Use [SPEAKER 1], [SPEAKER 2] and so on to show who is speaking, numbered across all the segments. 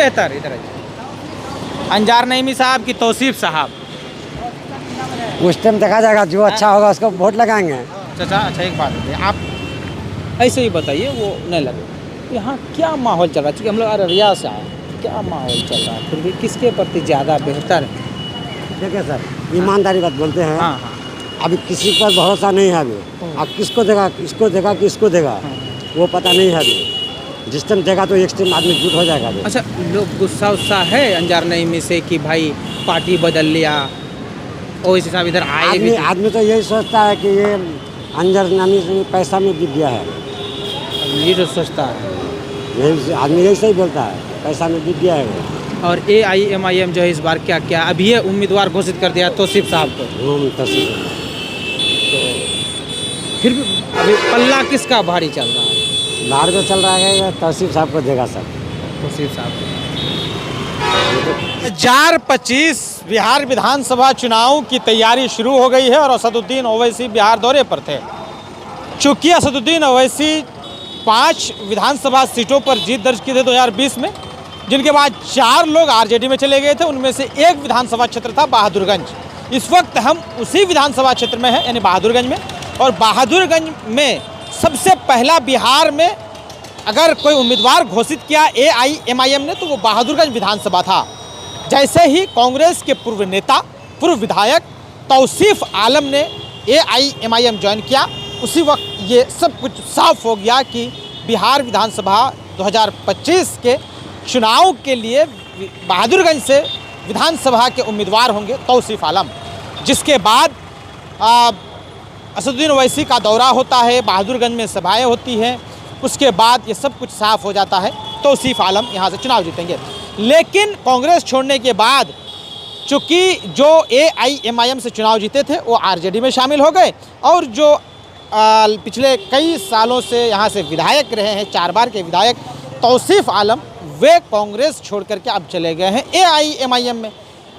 [SPEAKER 1] बेहतर? इधर अंजार नईमी साहब की तौसीफ साहब?
[SPEAKER 2] उस टाइम देखा जाएगा, जो अच्छा होगा उसको वोट लगाएंगे।
[SPEAKER 1] चाचा अच्छा एक बात बताइए, आप ऐसे ही बताइए, वो नहीं लगे यहाँ क्या माहौल चल रहा है? चूँकि हम लोग अररिया से आए, क्या माहौल चल रहा है? फिर भी किसके प्रति ज़्यादा बेहतर है?
[SPEAKER 2] देखिए सर, ईमानदारी बात बोलते हैं।
[SPEAKER 1] हाँ हाँ
[SPEAKER 2] अभी किसी पर भरोसा नहीं है अभी। अब किसको देगा, किसको देगा वो पता नहीं है अभी। जिस टाइम देगा तो एक टाइम आदमी जुट हो जाएगा अभी।
[SPEAKER 1] अच्छा, लोग गुस्सा उत्सा है अंजार नईमी से कि भाई पार्टी बदल लिया और इस हिसाब इधर आए भी?
[SPEAKER 2] आदमी तो यही सोचता है कि ये अंजार नईमी से पैसा में बिक गया है।
[SPEAKER 1] ये तो सोचता है,
[SPEAKER 2] यही आदमी यही सही बोलता है, पैसा में बिक गया है वो।
[SPEAKER 1] और AIMIM जो है इस बार क्या क्या अभी ये उम्मीदवार घोषित कर दिया तौसीफ साहब को, तो फिर भी अभी पल्ला किसका भारी चल रहा है?
[SPEAKER 2] बाहर में चल रहा है, तौसीफ साहब को देगा सर।
[SPEAKER 1] तौसीफ साहब 2025 बिहार विधानसभा चुनाव की तैयारी शुरू हो गई है और असदुद्दीन ओवैसी बिहार दौरे पर थे। चूँकि असदुद्दीन ओवैसी 5 विधानसभा सीटों पर जीत दर्ज की थी 2020 में, जिनके बाद 4 लोग आरजेडी में चले गए थे। उनमें से एक विधानसभा क्षेत्र था बहादुरगंज। इस वक्त हम उसी विधानसभा क्षेत्र में हैं, यानी बहादुरगंज में। और बहादुरगंज में सबसे पहला बिहार में अगर कोई उम्मीदवार घोषित किया AIMIM ने, तो वो बहादुरगंज विधानसभा था। जैसे ही कांग्रेस के पूर्व नेता, पूर्व विधायक तौसीफ आलम ने AIMIM ज्वाइन किया, उसी वक्त ये सब कुछ साफ हो गया कि बिहार विधानसभा 2025 के चुनाव के लिए बहादुरगंज से विधानसभा के उम्मीदवार होंगे तौसीफ आलम। जिसके बाद असदुद्दीन ओवैसी का दौरा होता है, बहादुरगंज में सभाएं होती हैं, उसके बाद ये सब कुछ साफ हो जाता है, तौसीफ आलम यहाँ से चुनाव जीतेंगे। लेकिन कांग्रेस छोड़ने के बाद चूँकि जो AIMIM से चुनाव जीते थे वो आरजेडी में शामिल हो गए, और जो पिछले कई सालों से यहाँ से विधायक रहे हैं, 4 बार के विधायक तौसीफ आलम, वे कांग्रेस छोड़ करके अब चले गए हैं AIMIM में।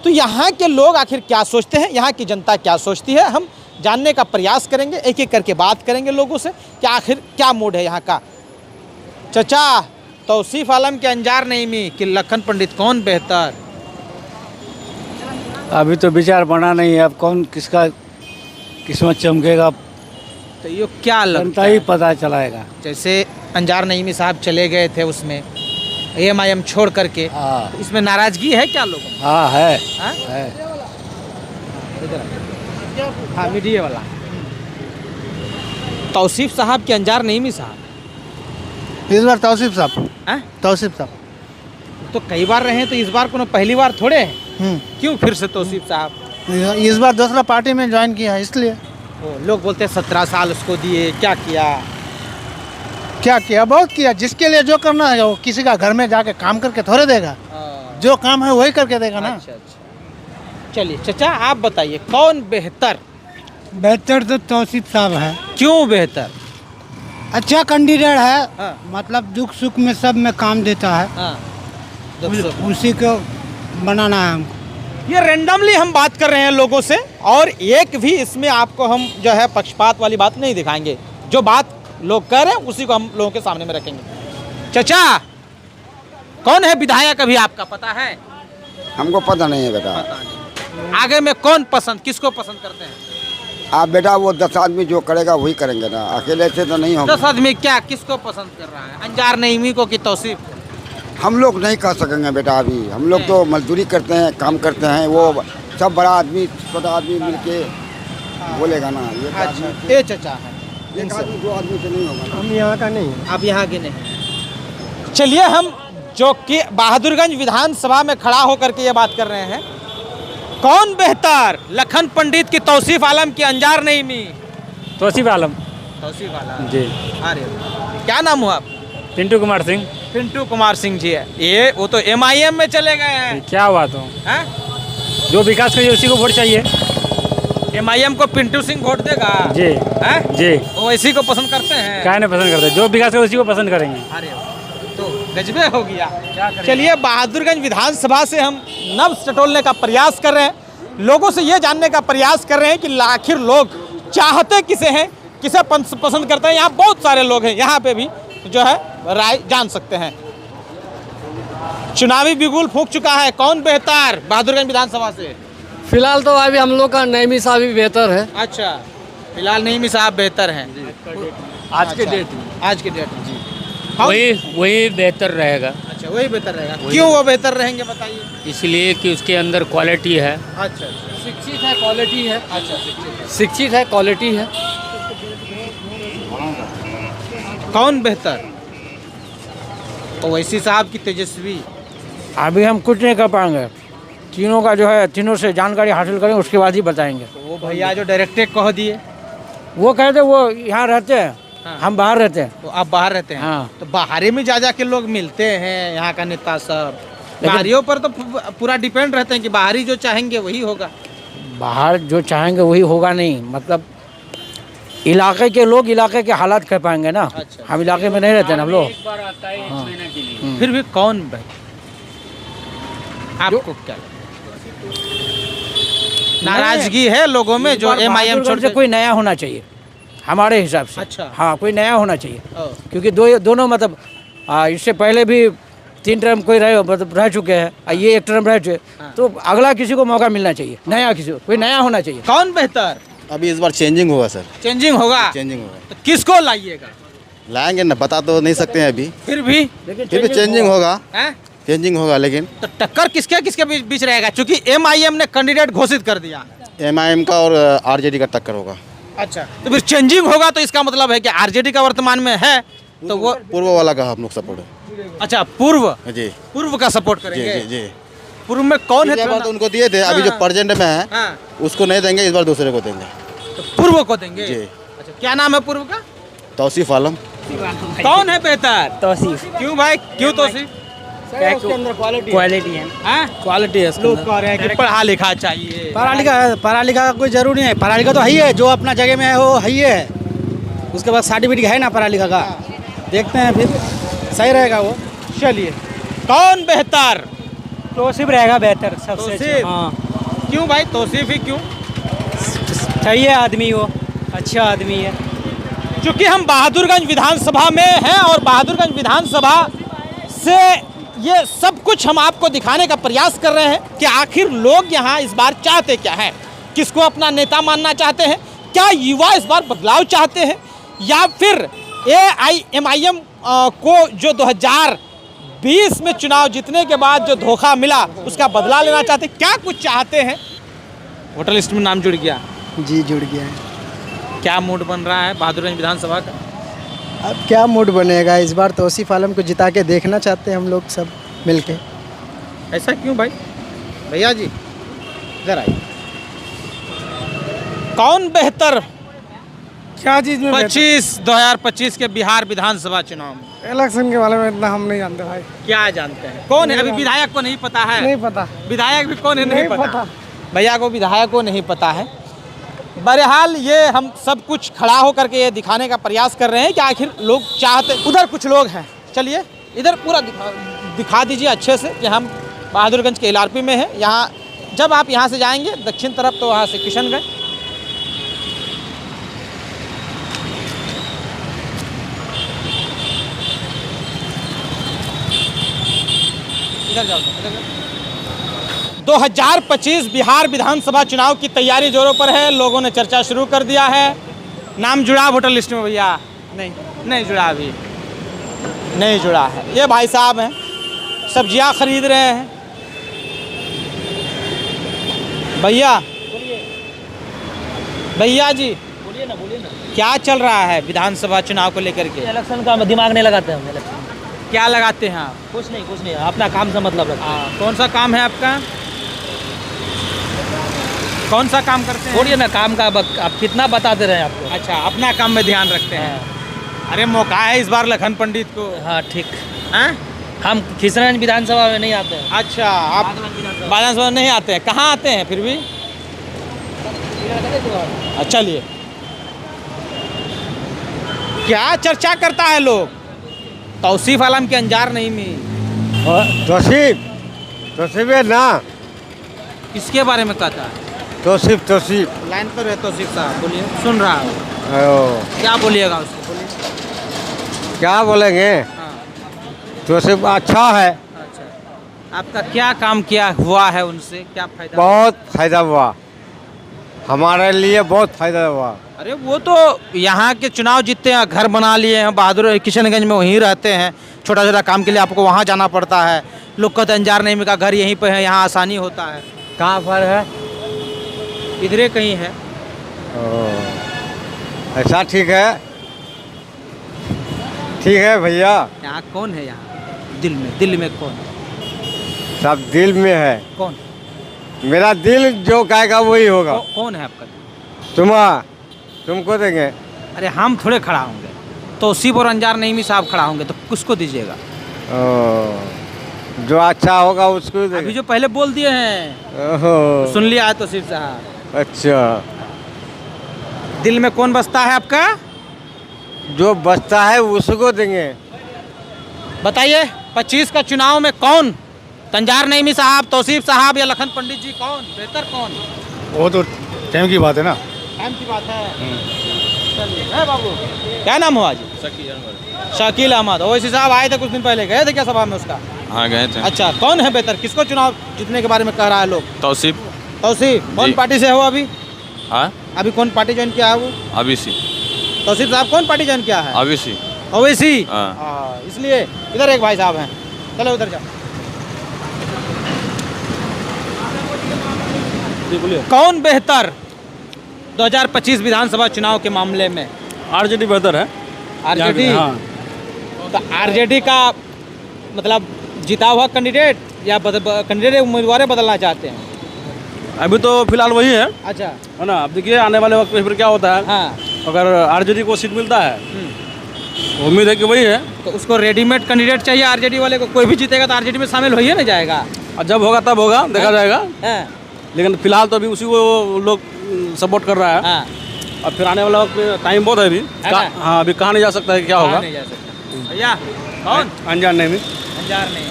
[SPEAKER 1] तो यहाँ के लोग आखिर क्या सोचते हैं, यहाँ की जनता क्या सोचती है, हम जानने का प्रयास करेंगे, एक एक करके बात करेंगे लोगों से कि आखिर क्या मूड है यहाँ का। चचा, तौसीफ आलम के अंजार नईमी कि लखन पंडित, कौन बेहतर?
[SPEAKER 3] अभी तो विचार बना नहीं है, अब कौन किसका किस्मत चमकेगा
[SPEAKER 1] तो ये क्या लगता
[SPEAKER 3] ही
[SPEAKER 1] है?
[SPEAKER 3] पता चलाएगा।
[SPEAKER 1] जैसे अंजार नईमी साहब चले गए थे उसमें AIMIM छोड़ करके,
[SPEAKER 3] हाँ
[SPEAKER 1] इसमें नाराजगी है क्या लोगों में?
[SPEAKER 3] हाँ है,
[SPEAKER 1] हाँ?
[SPEAKER 3] है।
[SPEAKER 1] हाँ मीडिया वाला तौसीफ साहब के अंजार नईमी साहब,
[SPEAKER 4] इस बार तौसीफ साहब।
[SPEAKER 1] हैं?
[SPEAKER 4] तौसीफ साहब
[SPEAKER 1] तो कई बार रहे हैं, तो इस बार कोनो पहली बार थोड़े हैं। क्यों फिर से तौसीफ साहब?
[SPEAKER 4] इस बार दूसरा पार्टी में ज्वाइन किया है इसलिए।
[SPEAKER 1] लोग बोलते हैं 17 साल उसको दिए, क्या किया?
[SPEAKER 4] क्या किया? बहुत किया। जिसके लिए जो करना है वो किसी का घर में जाके काम करके थोड़े देगा, जो काम है वही करके देगा ना।
[SPEAKER 1] अच्छा अच्छा, चलिए चचा आप बताइए कौन बेहतर?
[SPEAKER 2] बेहतर तो तौसीफ साहब है।
[SPEAKER 1] क्यों बेहतर?
[SPEAKER 2] अच्छा कैंडिडेट है।
[SPEAKER 1] हाँ।
[SPEAKER 2] मतलब दुख सुख में सब में काम देता है।
[SPEAKER 1] हाँ,
[SPEAKER 2] उसी को बनाना है हमको।
[SPEAKER 1] ये रेंडमली हम बात कर रहे हैं लोगों से, और एक भी इसमें आपको हम जो है पक्षपात वाली बात नहीं दिखाएंगे। जो बात लोग कह रहे हैं उसी को हम लोगों के सामने में रखेंगे। चचा, कौन है विधायक अभी आपका पता है?
[SPEAKER 5] हमको पता नहीं है बेटा।
[SPEAKER 1] पता नहीं। आगे में कौन पसंद, किसको पसंद करते हैं
[SPEAKER 5] आप? बेटा वो 10 आदमी जो करेगा वही करेंगे ना, अकेले से तो नहीं होगा।
[SPEAKER 1] 10 आदमी क्या किसको पसंद कर रहा है, अंजार नईमी को कि तौसीफ?
[SPEAKER 5] हम लोग नहीं कह सकेंगे बेटा अभी। हम लोग तो मजदूरी करते हैं, काम करते हैं। वो सब बड़ा आदमी, छोटा आदमी मिलके बोलेगा ना। ये
[SPEAKER 1] अच्छा, ये चचा है,
[SPEAKER 5] एक आदमी 2 आदमी से नहीं होगा ना।
[SPEAKER 2] हम यहाँ का नहीं।
[SPEAKER 1] आप यहाँ के नहीं। चलिए हम जो कि बहादुरगंज विधानसभा में खड़ा होकर के ये बात कर रहे हैं, कौन बेहतर, लखन पंडित की तौसीफ आलम की अंजार नईमी?
[SPEAKER 3] तौसीफ आलम।
[SPEAKER 1] तौसीफ आलम
[SPEAKER 3] जी।
[SPEAKER 1] अरे क्या नाम हुआ आप?
[SPEAKER 3] पिंटू कुमार सिंह।
[SPEAKER 1] पिंटू कुमार सिंह जी है। ये वो तो AIMIM में चले गए हैं।
[SPEAKER 3] क्या हुआ तो?
[SPEAKER 1] हैं?
[SPEAKER 3] जो विकास करिए उसी को वोट चाहिए।
[SPEAKER 1] AIMIM को पिंटू सिंह वोट देगा?
[SPEAKER 3] जी
[SPEAKER 1] हैं?
[SPEAKER 3] जी।
[SPEAKER 1] वो इसी को पसंद करते हैं?
[SPEAKER 3] क्या नहीं पसंद करते, जो विकास करे उसी को पसंद करेंगे।
[SPEAKER 1] अरे तो गजबे हो गया। चलिए बहादुरगंज विधानसभा से हम नब्ज टटोलने का प्रयास कर रहे हैं, लोगों से ये जानने का प्रयास कर रहे हैं कि आखिर लोग चाहते किसे हैं, किसे पसंद करते हैं। यहाँ बहुत सारे लोग हैं, यहाँ पे भी जो है राय जान सकते हैं। चुनावी बिगुल फूंक चुका है, कौन बेहतर बहादुरगंज विधानसभा से?
[SPEAKER 6] फिलहाल तो अभी हम लोग का नईमी साहब ही बेहतर है।
[SPEAKER 1] अच्छा, फिलहाल नईमी साहब बेहतर हैं
[SPEAKER 6] आज के डेट में।
[SPEAKER 1] आज के डेट में। जी,
[SPEAKER 3] वही बेहतर रहेगा।
[SPEAKER 1] अच्छा, वही बेहतर रहेगा। क्यों वो बेहतर रहेंगे बताइए?
[SPEAKER 3] इसलिए कि उसके अंदर क्वालिटी है।
[SPEAKER 1] अच्छा,
[SPEAKER 6] शिक्षित है, क्वालिटी है।
[SPEAKER 1] अच्छा,
[SPEAKER 6] शिक्षित है, क्वालिटी है।
[SPEAKER 1] कौन बेहतर, ओवैसी साहब की तेजस्वी?
[SPEAKER 7] अभी हम कुछ नहीं कर पाएंगे, तीनों का जो है तीनों से जानकारी हासिल करें उसके बाद ही बताएंगे।
[SPEAKER 1] वो भैया जो डायरेक्ट कह दिए,
[SPEAKER 7] वो कहते वो यहाँ रहते हैं,
[SPEAKER 1] हाँ।
[SPEAKER 7] हम बाहर रहते हैं।
[SPEAKER 1] तो आप बाहर रहते हैं।
[SPEAKER 7] हाँ।
[SPEAKER 1] तो बाहरी में जा के लोग मिलते हैं, यहाँ का नेता सब बाहरियों पर तो पूरा डिपेंड रहते हैं कि बाहरी जो चाहेंगे वही होगा।
[SPEAKER 7] बाहर जो चाहेंगे वही होगा नहीं, मतलब इलाके के लोग इलाके के हालात कह पाएंगे ना।
[SPEAKER 1] अच्छा।
[SPEAKER 7] हम इलाके में नहीं रहते ना हम लोग।
[SPEAKER 3] एक बार आता है 1 महीने के लिए।
[SPEAKER 1] फिर भी कौन भाई आपको क्या नाराजगी है लोगों में जो MIM छोड़
[SPEAKER 7] से
[SPEAKER 1] के?
[SPEAKER 7] कोई नया होना चाहिए हमारे हिसाब से।
[SPEAKER 1] अच्छा।
[SPEAKER 7] हाँ, कोई नया होना चाहिए,
[SPEAKER 1] ओ,
[SPEAKER 7] क्योंकि दोनों मतलब इससे पहले भी 3 टर्म कोई मतलब रह चुके हैं, ये 1 टर्म रह चुके, तो अगला किसी को मौका मिलना चाहिए, नया किसी को, कोई नया होना चाहिए।
[SPEAKER 1] कौन बेहतर?
[SPEAKER 8] अभी इस बार चेंजिंग होगा सर,
[SPEAKER 1] चेंजिंग होगा।
[SPEAKER 8] चेंजिंग होगा।
[SPEAKER 1] तो किसको लाइएगा?
[SPEAKER 8] लाएंगे ना, बता तो नहीं सकते हैं अभी,
[SPEAKER 1] फिर भी
[SPEAKER 8] फिर भी चेंजिंग होगा,
[SPEAKER 1] हैं?
[SPEAKER 8] चेंजिंग होगा। लेकिन
[SPEAKER 1] तो टक्कर किसके बीच रहेगा? क्योंकि MIM ने कैंडिडेट घोषित कर दिया।
[SPEAKER 8] MIM का और RJD का टक्कर होगा।
[SPEAKER 1] अच्छा, तो फिर चेंजिंग होगा तो इसका मतलब है कि RJD का वर्तमान में है तो वो
[SPEAKER 8] पूर्व वाला का हम लोग सपोर्ट है।
[SPEAKER 1] अच्छा,
[SPEAKER 8] जी
[SPEAKER 1] पूर्व का सपोर्ट
[SPEAKER 8] जी
[SPEAKER 1] करेंगे।
[SPEAKER 8] जी जी।
[SPEAKER 1] पूर्व में कौन है?
[SPEAKER 8] पिछले बार तो उनको दिए थे, अभी जो प्रेजेंट में है
[SPEAKER 1] हाँ,
[SPEAKER 8] उसको नहीं देंगे, इस बार दूसरे को देंगे।
[SPEAKER 1] तो पूर्व को देंगे।
[SPEAKER 8] जी।
[SPEAKER 1] अच्छा, क्या नाम है पूर्व का?
[SPEAKER 8] तौसीफ आलम।
[SPEAKER 1] कौन है बेहतर?
[SPEAKER 7] तौसीफ।
[SPEAKER 1] क्यों भाई, क्यों तौसीफ?
[SPEAKER 7] उसके अंदर क्वालिटी है,
[SPEAKER 1] हैं?
[SPEAKER 7] क्वालिटी है।
[SPEAKER 1] लोग कह रहे हैं कि पढ़ा लिखा चाहिए।
[SPEAKER 7] पढ़ा लिखा का कोई जरूरी नहीं, पढ़ा लिखा तो है ही है, जो अपना जगह में है वो है ही है। उसके बाद सर्टिफिकेट है ना पढ़ा लिखा का, देखते हैं फिर सही रहेगा वो।
[SPEAKER 1] चलिए, कौन बेहतर?
[SPEAKER 7] तौसीफ रहेगा बेहतर सबसे।
[SPEAKER 1] तौसीफ?
[SPEAKER 7] हाँ,
[SPEAKER 1] क्यों भाई तौसीफ ही क्यों?
[SPEAKER 7] चाहिए आदमी, वो अच्छा आदमी है।
[SPEAKER 1] चूंकि हम बहादुरगंज विधानसभा में हैं और बहादुरगंज विधानसभा से ये सब कुछ हम आपको दिखाने का प्रयास कर रहे हैं कि आखिर लोग यहाँ इस बार चाहते क्या हैं, किसको अपना नेता मानना चाहते हैं, क्या युवा इस बार बदलाव चाहते हैं, या फिर MIM को जो 2020 में चुनाव जीतने के बाद जो धोखा मिला उसका बदला लेना चाहते हैं, क्या कुछ चाहते हैं। वोटर लिस्ट में नाम जुड़ गया?
[SPEAKER 9] जी जुड़ गया है।
[SPEAKER 1] क्या मूड बन रहा है बहादुरगंज विधानसभा का?
[SPEAKER 9] अब क्या मूड बनेगा, इस बार तौसीफ आलम को जिता के देखना चाहते हैं हम लोग सब मिलके।
[SPEAKER 1] ऐसा क्यों भाई? भैया जी जरा आइए। कौन बेहतर
[SPEAKER 7] क्या चीज़ में
[SPEAKER 1] 2025 के बिहार विधानसभा चुनाव में?
[SPEAKER 7] इलेक्शन के बारे में इतना हम नहीं जानते भाई।
[SPEAKER 1] क्या जानते हैं? कौन है? अभी विधायक को नहीं पता है?
[SPEAKER 7] नहीं पता।
[SPEAKER 1] विधायक भी कौन है नहीं पता। भैया को विधायक को नहीं पता है। बहरहाल ये हम सब कुछ खड़ा होकर के ये दिखाने का प्रयास कर रहे हैं कि आखिर लोग चाहते। उधर कुछ लोग हैं, चलिए इधर पूरा दिखा दीजिए अच्छे से कि हम बहादुरगंज के LRP में हैं। यहाँ जब आप यहाँ से जाएंगे दक्षिण तरफ तो वहाँ से किशनगंज, इधर जाओ, इधर जाओ। 2025 बिहार विधानसभा चुनाव की तैयारी जोरों पर है। लोगों ने चर्चा शुरू कर दिया है। नाम जुड़ा वोटर लिस्ट में भैया? नहीं जुड़ा, अभी नहीं जुड़ा है। ये भाई साहब हैं, सब्जियां खरीद रहे हैं। भैया जी बोलिए ना, क्या चल रहा है विधानसभा चुनाव को लेकर के?
[SPEAKER 7] इलेक्शन का दिमाग नहीं लगाते हम। इलेक्शन
[SPEAKER 1] क्या लगाते हैं आप?
[SPEAKER 7] कुछ नहीं, अपना काम से मतलब रखते हैं।
[SPEAKER 1] कौन सा काम है आपका? कौन सा काम करते हैं?
[SPEAKER 7] छोड़िए ना काम का, आप कितना बताते रहे आपको।
[SPEAKER 1] अच्छा, अपना काम में ध्यान रखते हैं। अरे मौका है इस बार लखन पंडित को।
[SPEAKER 7] हाँ ठीक।
[SPEAKER 1] हैं?
[SPEAKER 7] हम किशनगंज विधानसभा में नहीं आते हैं।
[SPEAKER 1] अच्छा, आप विधानसभा में नहीं आते हैं, कहाँ आते हैं फिर भी? चलिए, क्या चर्चा करता है लोग? तौसीफ आलम के अंजार नहीं में।
[SPEAKER 2] तौसीफ है ना,
[SPEAKER 1] किसके बारे में कहता है?
[SPEAKER 2] तौसीफ
[SPEAKER 1] लाइन पर है तौसीफ साहब, बोलिए, सुन रहा हूँ। क्या बोलिएगा उसको, बोलिए।
[SPEAKER 2] क्या बोलेंगे,
[SPEAKER 1] हाँ,
[SPEAKER 2] तौसीफ अच्छा है।
[SPEAKER 1] अच्छा। आपका क्या काम किया हुआ है उनसे, क्या फायदा?
[SPEAKER 2] बहुत फायदा हुआ, हमारे लिए बहुत फायदा हुआ।
[SPEAKER 1] अरे वो तो यहाँ के चुनाव जीतते हैं, घर बना लिए हैं, बहादुर किशनगंज में वहीं रहते हैं, छोटा छोटा काम के लिए आपको वहाँ जाना पड़ता है। लोग कहते हैं अंजार नईमी का घर यहीं पे है, यहाँ आसानी होता है।
[SPEAKER 2] कहाँ पर है?
[SPEAKER 1] इधरे कहीं है।
[SPEAKER 2] ऐसा ठीक है, ठीक है भैया।
[SPEAKER 1] यहाँ कौन है? यहाँ दिल में कौन?
[SPEAKER 2] सब दिल में है।
[SPEAKER 1] कौन?
[SPEAKER 2] मेरा दिल जो कहेगा वही होगा।
[SPEAKER 1] कौन है आपका?
[SPEAKER 2] तुमको देंगे।
[SPEAKER 1] अरे हम थोड़े खड़ा होंगे, तौसीफ और अंजार नईमी साहब खड़ा होंगे, तो किसको दीजिएगा?
[SPEAKER 2] जो अच्छा होगा उसको
[SPEAKER 1] अभी
[SPEAKER 2] देंगे।
[SPEAKER 1] जो पहले बोल दिए हैं, सुन लिया है तौसीफ साहब।
[SPEAKER 2] अच्छा,
[SPEAKER 1] दिल में कौन बसता है आपका?
[SPEAKER 2] जो बचता है उसको देंगे।
[SPEAKER 1] बताइए 25 का चुनाव में कौन, अंजार नईमी साहब, तौसीफ साहब या लखन पंडित जी, कौन बेहतर? कौन?
[SPEAKER 3] वो तो टाइम की बात है ना।
[SPEAKER 1] टाइम की बात है। चलिए, है बाबू, क्या नाम हो आज? शकील अहमद। ओवैसी साहब आए थे कुछ दिन पहले, गए थे क्या सभा में उसका?
[SPEAKER 10] हाँ गए थे।
[SPEAKER 1] अच्छा, कौन है बेहतर, किसको चुनाव जीतने के बारे में कह रहा है लोग?
[SPEAKER 10] तौसीफ।
[SPEAKER 1] तौसीफ कौन
[SPEAKER 10] जी।
[SPEAKER 1] पार्टी से हो अभी?
[SPEAKER 10] हाँ
[SPEAKER 1] अभी कौन पार्टी ज्वाइन किया है वो?
[SPEAKER 10] अबीसी।
[SPEAKER 1] तौसीफ साहब कौन पार्टी ज्वाइन किया है?
[SPEAKER 10] अबीसी।
[SPEAKER 1] ओवैसी।
[SPEAKER 10] हाँ।
[SPEAKER 1] इसलिए इधर एक भाई साहब हैं, चलो उधर जाओ। कौन बेहतर 2025 विधानसभा चुनाव के मामले में?
[SPEAKER 3] आरजेडी बेहतर है।
[SPEAKER 1] आरजेडी।
[SPEAKER 3] हाँ।
[SPEAKER 1] तो आरजेडी का मतलब जीता हुआ कैंडिडेट या कैंडिडेट उम्मीदवार बदलना चाहते हैं?
[SPEAKER 3] अभी तो फिलहाल वही है
[SPEAKER 1] अच्छा,
[SPEAKER 3] है ना। अब देखिए आने वाले वक्त में फिर क्या होता है।
[SPEAKER 1] हाँ।
[SPEAKER 3] अगर आरजेडी को सीट मिलता है, उम्मीद है कि वही है।
[SPEAKER 1] तो उसको रेडीमेड कैंडिडेट चाहिए आरजेडी वाले को, कोई भी जीतेगा तो आरजेडी में शामिल हो ही ना जाएगा।
[SPEAKER 3] और जब होगा तब होगा, देखा जाएगा।
[SPEAKER 1] हाँ,
[SPEAKER 3] लेकिन फिलहाल तो अभी उसी को लोग सपोर्ट कर रहा है।
[SPEAKER 1] हाँ।
[SPEAKER 3] अब फिर आने वाला वक्त में टाइम बहुत है अभी।
[SPEAKER 1] है ना?
[SPEAKER 3] हाँ, अभी कहा नहीं जा सकता है क्या
[SPEAKER 1] कहा
[SPEAKER 3] होगा।
[SPEAKER 1] नहीं जा सकता। भैया कौन?
[SPEAKER 3] अनजान नहीं।
[SPEAKER 1] अंजार नहीं।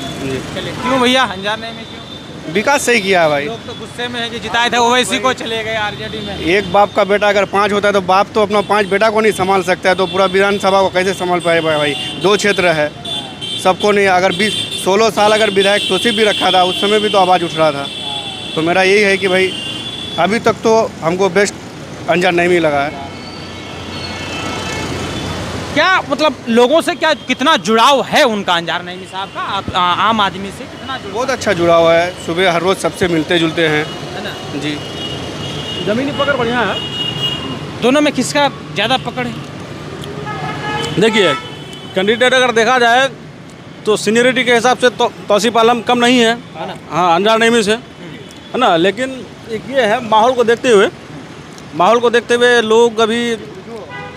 [SPEAKER 1] चलिए, क्यों भैया अंजार नहीं में क्यों?
[SPEAKER 3] विकास सही किया है भाई।
[SPEAKER 1] लोग तो गुस्से में है कि जिताए थे ओवैसी को, चले गए आरजेडी में।
[SPEAKER 3] एक बाप का बेटा अगर 5 होता है तो बाप तो अपना 5 बेटा को नहीं संभाल सकता है, तो पूरा विधानसभा को कैसे संभाल पाएगा भाई? 2 क्षेत्र है, सबको नहीं। अगर 16 साल अगर विधायक तौसीफ भी रखा था, उस समय भी तो आवाज़ उठ रहा था। तो मेरा यही है कि भाई अभी तक तो हमको बेस्ट अंजार नईमी लगा है।
[SPEAKER 1] क्या मतलब लोगों से क्या कितना जुड़ाव है उनका, अंजार नईमी साहब का आम आदमी से कितना जुड़ाव?
[SPEAKER 3] बहुत अच्छा जुड़ा हुआ है, सुबह हर रोज़ सबसे मिलते जुलते हैं।
[SPEAKER 1] है ना?
[SPEAKER 3] जी, ज़मीनी पकड़ बढ़िया है।
[SPEAKER 1] दोनों में किसका ज़्यादा पकड़ है?
[SPEAKER 3] देखिए, कैंडिडेट अगर देखा जाए तो सीनियरिटी के हिसाब से तो तौसीफ आलम कम नहीं है।
[SPEAKER 1] ना?
[SPEAKER 3] हाँ, अंजार नईमी से, है ना। लेकिन एक ये है, माहौल को देखते हुए लोग अभी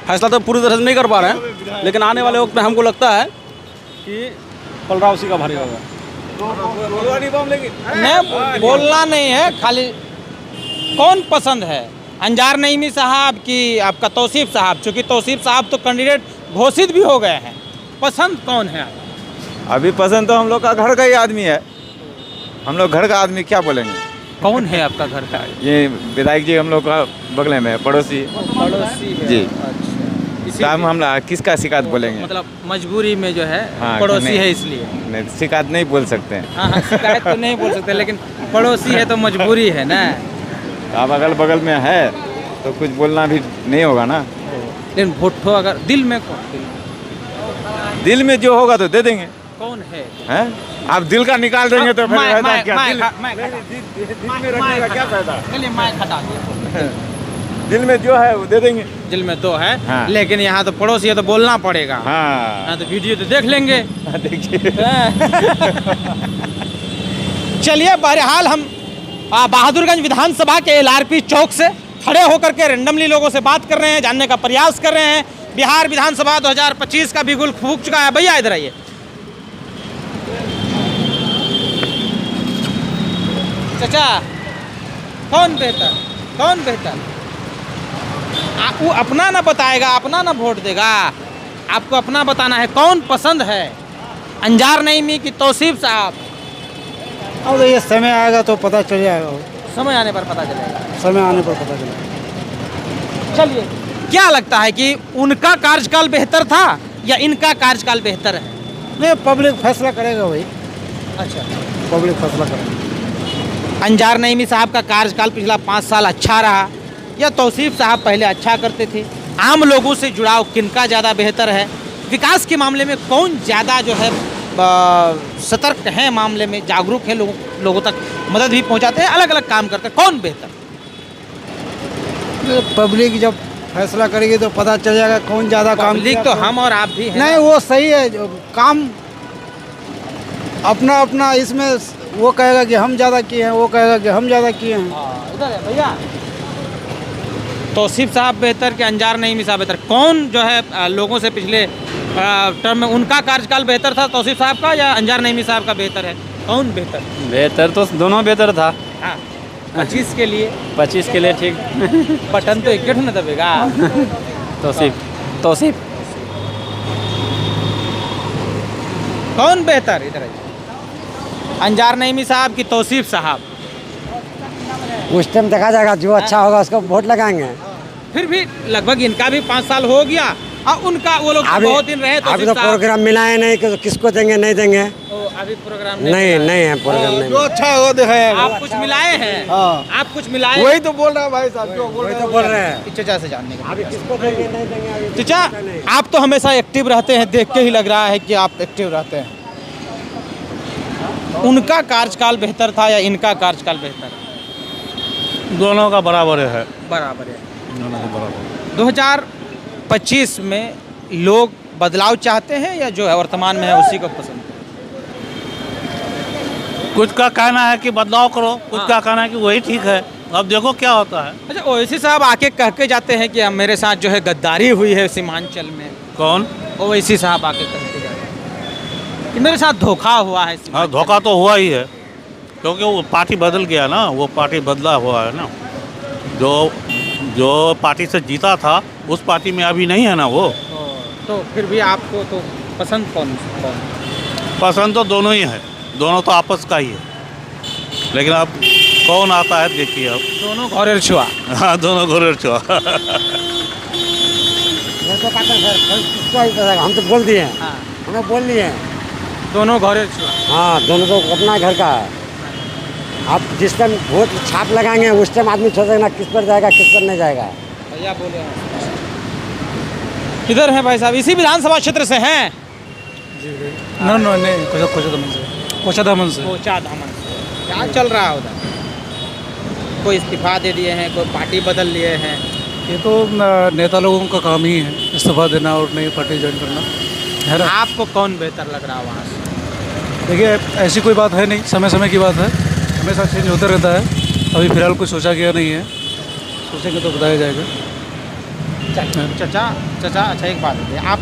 [SPEAKER 3] फैसला तो पूरी तरह से नहीं कर पा रहे हैं। लेकिन आने वाले वक्त में हमको लगता है कि पलराव सिंह का भारी होगा।
[SPEAKER 1] नहीं, बोलना नहीं है, खाली कौन पसंद है, अंजार नईमी साहब की आपका तौसीफ साहब? चूँकि तौसीफ साहब तो कैंडिडेट घोषित भी हो गए हैं, पसंद कौन है?
[SPEAKER 11] अभी पसंद तो हम लोग का घर का ही आदमी है। हम लोग घर का आदमी क्या बोलेंगे?
[SPEAKER 1] कौन है आपका घर का?
[SPEAKER 11] ये विधायक जी हम लोग का बगले में पड़ोसी
[SPEAKER 1] है।
[SPEAKER 11] जी।
[SPEAKER 1] अच्छा,
[SPEAKER 11] हम किसका शिकायत बोलेंगे?
[SPEAKER 1] मतलब मजबूरी में जो है,
[SPEAKER 11] हाँ,
[SPEAKER 1] पड़ोसी
[SPEAKER 11] नहीं,
[SPEAKER 1] है इसलिए।
[SPEAKER 11] नहीं, शिकायत नहीं बोल सकते हैं।
[SPEAKER 1] हाँ, शिकायत तो नहीं बोल सकते, लेकिन पड़ोसी है तो मजबूरी है ना।
[SPEAKER 11] अब अगल बगल में है तो कुछ बोलना भी नहीं होगा ना।
[SPEAKER 1] लेकिन वोट अगर दिल में कौन?
[SPEAKER 11] दिल में जो होगा तो दे देंगे।
[SPEAKER 1] कौन है?
[SPEAKER 11] हैं? आप दिल का निकाल देंगे तो फिर फायदा क्या? दिल
[SPEAKER 1] में रखने का क्या फायदा? चलिए माइक हटा दो।
[SPEAKER 11] दिल में जो है वो दे देंगे।
[SPEAKER 1] दिल में तो है।
[SPEAKER 11] हाँ।
[SPEAKER 1] लेकिन यहाँ तो पड़ोसी है तो बोलना पड़ेगा।
[SPEAKER 11] हाँ,
[SPEAKER 1] तो वीडियो तो देख लेंगे।
[SPEAKER 11] देखिए।
[SPEAKER 1] चलिए, बहरहाल हम बहादुरगंज विधानसभा के एलआरपी चौक से खड़े होकर के रेंडमली लोगों से बात कर रहे हैं, जानने का प्रयास कर रहे हैं। बिहार विधानसभा 2025 का बिगुल फूंक चुका है। भैया इधर आइए। चाचा, कौन बेहतर? वो अपना ना बताएगा, अपना ना वोट देगा, आपको अपना बताना है। कौन पसंद है, अंजार नईमी की तौसीफ साहब?
[SPEAKER 2] अब तो ये समय आएगा तो पता चल जाएगा।
[SPEAKER 1] समय आने पर पता चलेगा।
[SPEAKER 2] समय आने पर पता चलेगा।
[SPEAKER 1] चलिए, क्या लगता है कि उनका कार्यकाल बेहतर था या इनका कार्यकाल बेहतर है?
[SPEAKER 2] नहीं, पब्लिक फैसला करेगा भाई।
[SPEAKER 1] अच्छा,
[SPEAKER 9] पब्लिक फैसला करें।
[SPEAKER 1] अंजार नईमी साहब का कार्यकाल पिछला 5 साल अच्छा रहा या तौसीफ साहब पहले अच्छा करते थे? आम लोगों से जुड़ाव किनका ज़्यादा बेहतर है? विकास के मामले में कौन ज़्यादा जो है सतर्क है, मामले में जागरूक है, लोगों तक मदद भी पहुंचाते हैं, अलग अलग काम करते हैं, कौन बेहतर?
[SPEAKER 9] पब्लिक जब फैसला करेगी तो पता चल जाएगा कौन ज़्यादा काम
[SPEAKER 1] पब्लिक
[SPEAKER 9] किया,
[SPEAKER 1] तो
[SPEAKER 9] कौन-
[SPEAKER 1] हम और आप भी हैं।
[SPEAKER 9] नहीं वो सही है जो काम अपना अपना इसमें वो कहेगा कि हम ज़्यादा किए हैं, वो कहेगा कि हम ज़्यादा किए हैं।
[SPEAKER 1] इधर है भैया। तौसीफ साहब बेहतर कि अंजार नईमी साहब बेहतर? कौन जो है लोगों से पिछले टर्म में उनका कार्यकाल बेहतर था तौसीफ साहब का या अंजार नईमी साहब का बेहतर है? कौन बेहतर?
[SPEAKER 10] बेहतर तो दोनों बेहतर था।
[SPEAKER 1] हाँ, 25 के लिए
[SPEAKER 10] 25 के लिए ठीक।
[SPEAKER 1] बटन तो एक न दबेगा।
[SPEAKER 10] तौसीफ
[SPEAKER 1] कौन बेहतर? इधर आइए। अंजार नईमी साहब की तौसीफ साहब?
[SPEAKER 2] उस टाइम देखा जाएगा, जो अच्छा होगा उसको वोट लगाएंगे।
[SPEAKER 1] फिर भी लगभग इनका भी 5 साल हो गया और उनका वो लोग तो बहुत दिन रहे।
[SPEAKER 2] अभी तो प्रोग्राम मिला है नहीं कि किसको देंगे नहीं देंगे।
[SPEAKER 1] अभी प्रोग्राम
[SPEAKER 2] नहीं नहीं है प्रोग्राम नहीं।
[SPEAKER 9] जो अच्छा है वो दिखाएगा।
[SPEAKER 1] आप कुछ मिलाए हैं?
[SPEAKER 9] हाँ।
[SPEAKER 1] आप कुछ मिलाए?
[SPEAKER 9] वही तो बोल रहा है भाई साहब, जो बोल
[SPEAKER 2] वही
[SPEAKER 9] रहे
[SPEAKER 2] तो
[SPEAKER 9] हैं
[SPEAKER 2] बोल रहे हैं।
[SPEAKER 1] चचा से जानने का।
[SPEAKER 2] अभी किसको देंगे नहीं देंगे अभी
[SPEAKER 1] चचा, आप तो हमेशा एक्टिव रहते हैं, देख के ही लग रहा है कि आप एक्टिव रहते हैं। उनका कार्यकाल बेहतर था या इनका कार्यकाल बेहतर?
[SPEAKER 3] दोनों का बराबर है।
[SPEAKER 1] बराबर है।
[SPEAKER 3] दोनों का बराबर।
[SPEAKER 1] 2025 में लोग बदलाव चाहते हैं या जो है वर्तमान में है उसी को पसंद?
[SPEAKER 3] कुछ का कहना है कि बदलाव करो, कुछ का कहना है कि वही ठीक है। अब देखो क्या होता है।
[SPEAKER 1] अच्छा, ओवैसी साहब आके कह के जाते हैं कि अब मेरे साथ जो है गद्दारी हुई है सीमांचल में।
[SPEAKER 3] कौन?
[SPEAKER 1] ओवैसी साहब आके कह के जाते हैं कि मेरे साथ धोखा हुआ है।
[SPEAKER 3] हाँ, धोखा तो हुआ ही है, क्योंकि वो पार्टी बदल गया ना, वो पार्टी बदला हुआ है ना। जो पार्टी से जीता था उस पार्टी में अभी नहीं है ना वो।
[SPEAKER 1] तो फिर भी आपको तो पसंद कौन?
[SPEAKER 3] पसंद तो दोनों ही है, दोनों तो आपस का ही है, लेकिन अब कौन आता है देखिए अब।
[SPEAKER 1] दोनों घरेर छुआ।
[SPEAKER 3] हाँ, दोनों घरेर छुआ।
[SPEAKER 2] हम तो बोल दिए हैं।
[SPEAKER 1] हाँ,
[SPEAKER 2] हमें बोल दिए हैं।
[SPEAKER 1] दोनों घरेर छुआ।
[SPEAKER 2] हाँ, दोनों तो अपना घर का है। आप जिस टाइम वोट छाप लगाएंगे उस टाइम आदमी सोचेगा किस पर जाएगा किस पर नहीं जाएगा।
[SPEAKER 1] भैया बोले किधर हैं भाई साहब? इसी विधानसभा क्षेत्र से हैं?
[SPEAKER 9] नहीं कोचाधामन से।
[SPEAKER 1] कोचाधामन से। क्या चल रहा है उधर? कोई इस्तीफा दे दिए हैं, कोई पार्टी बदल लिए हैं।
[SPEAKER 9] ये तो नेता लोगों का काम ही है इस्तीफा देना और नई पार्टी ज्वाइन करना है ना।
[SPEAKER 1] आपको कौन बेहतर लग रहा है वहाँ से?
[SPEAKER 9] देखिए ऐसी कोई बात है नहीं, समय समय की बात है, हमेशा चेंज होता रहता है। अभी फिलहाल कुछ सोचा गया नहीं है, सोचेंगे तो बताया जाएगा।
[SPEAKER 1] चचा अच्छा एक बात है, आप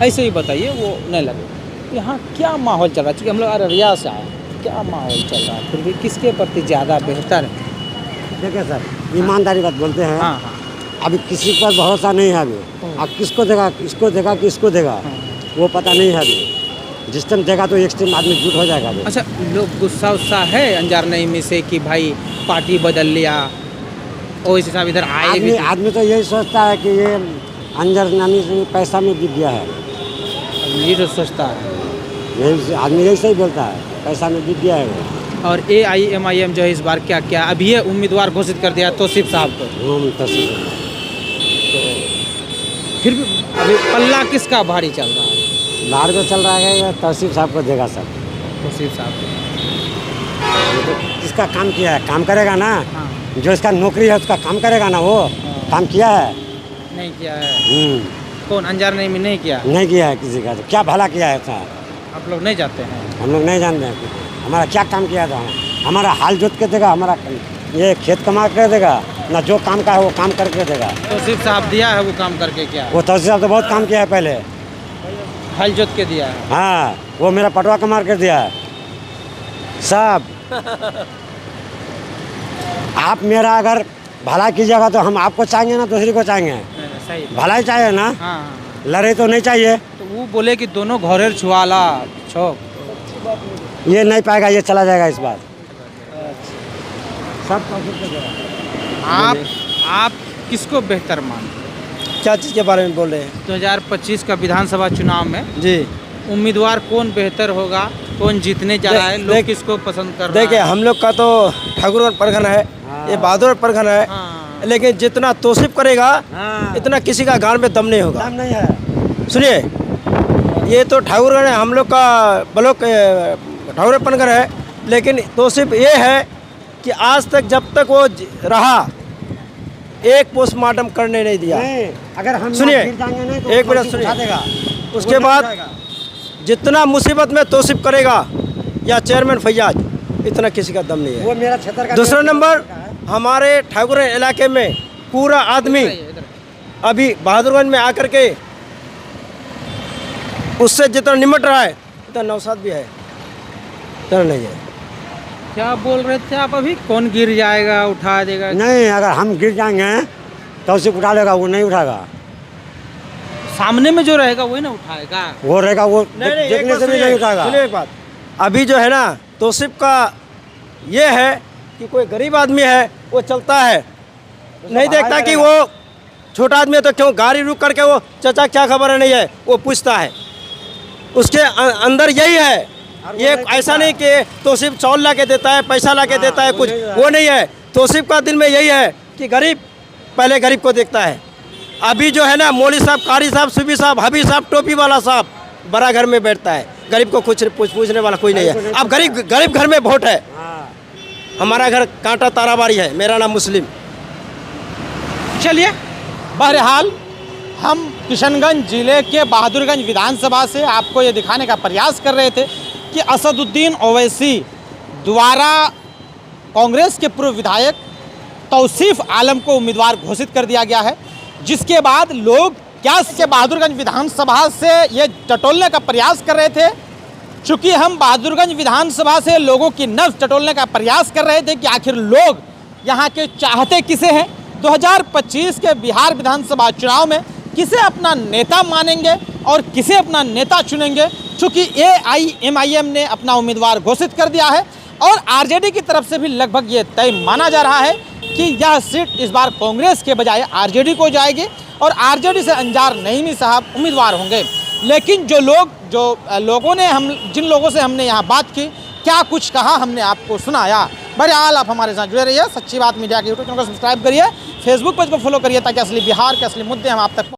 [SPEAKER 1] ऐसे ही बताइए, वो नहीं लगे यहाँ क्या माहौल चल रहा है? क्योंकि हम लोग अररिया से आए, क्या माहौल चल रहा है? फिर भी किसके प्रति ज़्यादा बेहतर है?
[SPEAKER 2] देखिए सर, ईमानदारी बात बोलते हैं।
[SPEAKER 1] हाँ हाँ।
[SPEAKER 2] अभी किसी पर भरोसा नहीं है अभी। अब किसको देगा, किसको देगा, किसको देगा वो पता नहीं है अभी। जिस टाइम देगा तो एक टाइम आदमी जुट हो जाएगा अभी।
[SPEAKER 1] अच्छा, लोग गुस्सा उस्सा है अंजार नईमी से कि भाई पार्टी बदल लिया, और इस हिसाब इधर आए भी?
[SPEAKER 2] आदमी तो यही सोचता है कि ये अंजार नईमी से पैसा में बिक गया है।
[SPEAKER 1] ये तो सोचता है,
[SPEAKER 2] यही आदमी यही सही बोलता है, पैसा में बिक गया है वो।
[SPEAKER 1] और AIMIM जो है इस बार क्या क्या अभी ये उम्मीदवार घोषित कर दिया तौसीफ साहब को।
[SPEAKER 2] तो
[SPEAKER 1] फिर भी अभी पल्ला किसका भारी चल रहा है?
[SPEAKER 2] बाहर में चल रहा है या तौसीफ साहब को देगा सर?
[SPEAKER 1] तौसीफ साहब को।
[SPEAKER 2] ये तो किसका काम किया है, काम करेगा ना।
[SPEAKER 1] हाँ।
[SPEAKER 2] जो इसका नौकरी है उसका काम करेगा ना, वो काम किया है
[SPEAKER 1] नहीं किया है। कौन? अंजार नईमी नहीं किया?
[SPEAKER 2] नहीं किया है किसी का, तो क्या भला किया है सर?
[SPEAKER 1] आप लोग नहीं जाते हैं?
[SPEAKER 2] हम लोग नहीं जानते हैं हमारा क्या काम किया था। हमारा हाल जोत के देगा, हमारा ये खेत कमा कर देगा ना, जो काम का है वो काम करके देगा।
[SPEAKER 1] तौसीफ साहब दिया है वो काम करके? क्या
[SPEAKER 2] वो तौसीफ साहब तो बहुत काम किया है पहले,
[SPEAKER 1] हल जोत के दिया है।
[SPEAKER 2] हाँ, वो मेरा पटवा का मार कर दिया है साहब। आप मेरा अगर भला कीजिएगा तो हम आपको चाहेंगे ना, दूसरी को चाहेंगे।
[SPEAKER 1] सही,
[SPEAKER 2] भलाई चाहिए ना,
[SPEAKER 1] हाँ।
[SPEAKER 2] लड़ाई तो नहीं चाहिए।
[SPEAKER 1] तो वो बोले कि दोनों घरेर छुआला छो,
[SPEAKER 2] ये नहीं पाएगा, ये चला जाएगा इस बार सब।
[SPEAKER 1] आप किसको बेहतर मानते हैं?
[SPEAKER 9] क्या चीज़ के बारे में बोल रहे हैं?
[SPEAKER 1] 2025 का विधानसभा चुनाव में
[SPEAKER 9] जी
[SPEAKER 1] उम्मीदवार कौन बेहतर होगा, कौन जीतने जा रहा है, लोग किसको पसंद कर रहा
[SPEAKER 7] देखिए
[SPEAKER 1] है?
[SPEAKER 7] हम लोग का तो ठाकुरगढ़ परगना है, ये बहादुर परगना है,
[SPEAKER 1] हाँ।
[SPEAKER 7] लेकिन जितना तौसीफ करेगा इतना किसी का गांव में दम नहीं होगा।
[SPEAKER 2] काम नहीं है।
[SPEAKER 7] सुनिए, ये तो ठाकुरगढ़ है, हम लोग का ब्लॉक ठाकुर परगना है, लेकिन तौसीफ ये है कि आज तक जब तक वो रहा एक पोस्टमार्टम करने नहीं दिया।
[SPEAKER 2] अगर हम
[SPEAKER 7] सुनिए,
[SPEAKER 2] गिर जाएंगे नहीं तो
[SPEAKER 7] एक मिनट
[SPEAKER 2] तौसीफ उठा
[SPEAKER 7] सुनिए।
[SPEAKER 2] देगा।
[SPEAKER 7] उसके बाद जितना मुसीबत में तौसीफ करेगा या चेयरमैन फैयाज, इतना किसी का दम नहीं है।
[SPEAKER 2] वो मेरा क्षेत्र का
[SPEAKER 7] दूसरा नंबर, हमारे ठाकुर इलाके में पूरा आदमी अभी बहादुरगंज में आकर के उससे जितना निमट रहा है उतना नौसाद भी है, इतना नहीं है।
[SPEAKER 1] क्या बोल रहे थे आप अभी, कौन गिर जाएगा उठा देगा?
[SPEAKER 2] नहीं, अगर हम गिर जाएंगे तो उसे उठा लेगा, वो नहीं उठाएगा।
[SPEAKER 1] सामने में जो रहेगा वही ना उठाएगा।
[SPEAKER 2] वो रहेगा, वो
[SPEAKER 7] नहीं, एक
[SPEAKER 2] देखने
[SPEAKER 7] बात
[SPEAKER 2] से भी
[SPEAKER 7] सुनिए,
[SPEAKER 2] नहीं उठाएगा।
[SPEAKER 7] सुनिए एक बात, अभी जो है ना तौसीफ का ये है कि कोई गरीब आदमी है वो चलता है, नहीं देखता कि वो छोटा आदमी है तो क्यों गाड़ी रुक करके वो चाचा क्या खबर है नहीं है, वो पूछता है। उसके अंदर यही है, ये ऐसा नहीं कि तौसीफ चावल ला के देता है, पैसा ला के देता है, कुछ वो नहीं है। तौसीफ का दिल में यही है कि गरीब पहले गरीब को देखता है। अभी जो है ना मौली साहब, कारी साहब, सूबी साहब, हबी साहब, टोपी वाला साहब बड़ा घर में बैठता है, गरीब को कुछ पूछने वाला कोई नहीं है। अब गरीब घर में वोट है। हमारा घर कांटा ताराबाड़ी है, मेरा नाम मुस्लिम।
[SPEAKER 1] चलिए, बहरहाल हम किशनगंज जिले के बहादुरगंज विधानसभा से आपको ये दिखाने का प्रयास कर रहे थे कि असदुद्दीन ओवैसी द्वारा कांग्रेस के पूर्व विधायक तौसीफ आलम को उम्मीदवार घोषित कर दिया गया है, जिसके बाद लोग क्या से बहादुरगंज विधानसभा से ये टटोलने का प्रयास कर रहे थे। चूँकि हम बहादुरगंज विधानसभा से लोगों की नब्ज टटोलने का प्रयास कर रहे थे कि आखिर लोग यहाँ के चाहते किसे हैं। 2025 के बिहार विधानसभा चुनाव में किसे अपना नेता मानेंगे और किसे अपना नेता चुनेंगे, चूँकि AIMIM ने अपना उम्मीदवार घोषित कर दिया है और RJD की तरफ से भी लगभग ये तय माना जा रहा है कि यह सीट इस बार कांग्रेस के बजाय RJD को जाएगी और RJD से अंजार नईमी साहब उम्मीदवार होंगे। लेकिन जिन लोगों से हमने यहाँ बात की, क्या कुछ कहा, हमने आपको सुनाया। बहरहाल आप हमारे साथ जुड़े रहिए, सच्ची बात मीडिया के यूट्यूब चैनल को सब्सक्राइब करिए, फेसबुक पेज को फॉलो करिए ताकि असली बिहार के असली मुद्दे हम आप तक